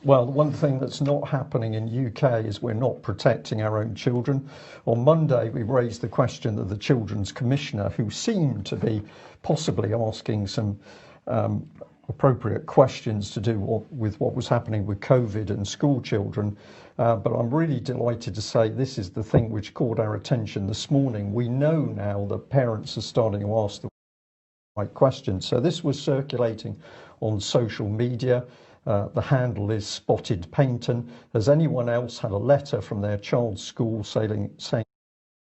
Well, one thing that's not happening in UK is we're not protecting our own children. On Monday, we raised the question of the Children's Commissioner, who seemed to be possibly asking some appropriate questions to do with what was happening with COVID and school children. But I'm really delighted to say this is the thing which caught our attention this morning. We know now that parents are starting to ask the right questions. So this was circulating on social media. The handle is Spotted Painton. Has anyone else had a letter from their child's school saying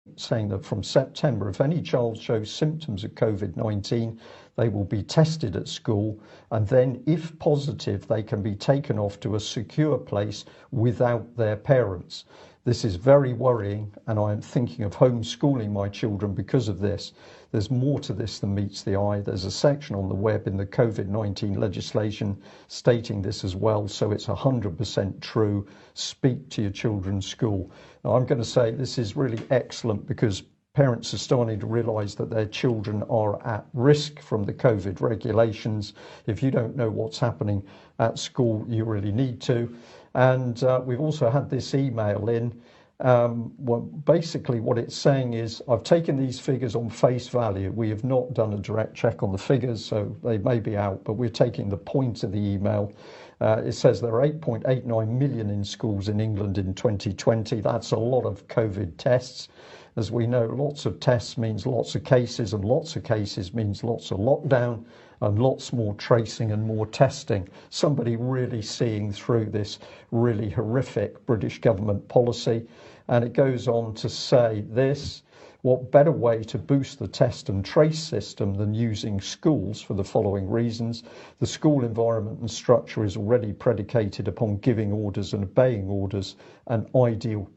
that from September, if any child shows symptoms of COVID-19, they will be tested at school, and then if positive, they can be taken off to a secure place without their parents. This is very worrying, and I am thinking of homeschooling my children because of this. There's more to this than meets the eye. There's a section on the web in the COVID-19 legislation stating this as well, so it's 100% true. Speak to your children's school. Now, I'm going to say this is really excellent because parents are starting to realise that their children are at risk from the COVID regulations. If you don't know what's happening at school, you really need to. And we've also had this email in. Well, basically what it's saying is, I've taken these figures on face value. We have not done a direct check on the figures, so they may be out, but we're taking the point of the email. It says there are 8.89 million in schools in England in 2020. That's a lot of COVID tests. As we know, lots of tests means lots of cases, and lots of cases means lots of lockdown and lots more tracing and more testing. Somebody really seeing through this really horrific British government policy. And it goes on to say this: what better way to boost the test and trace system than using schools for the following reasons? The school environment and structure is already predicated upon giving orders and obeying orders, an ideal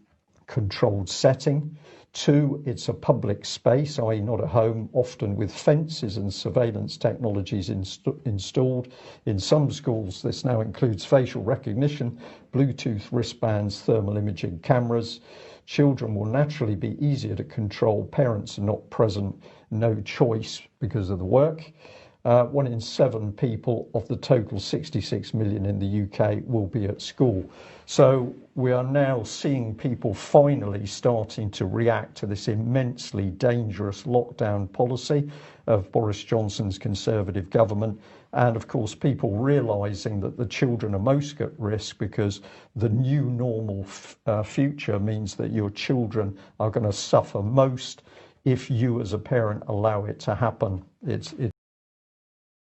controlled setting. 2, it's a public space, i.e. not a home, often with fences and surveillance technologies installed. In some schools, this now includes facial recognition, Bluetooth wristbands, thermal imaging cameras. Children will naturally be easier to control. Parents are not present, no choice because of the work. 1 in 7 people of the total 66 million in the UK will be at school. So we are now seeing people finally starting to react to this immensely dangerous lockdown policy of Boris Johnson's Conservative government. And of course, people realising that the children are most at risk because the new normal future means that your children are going to suffer most if you as a parent allow it to happen. It's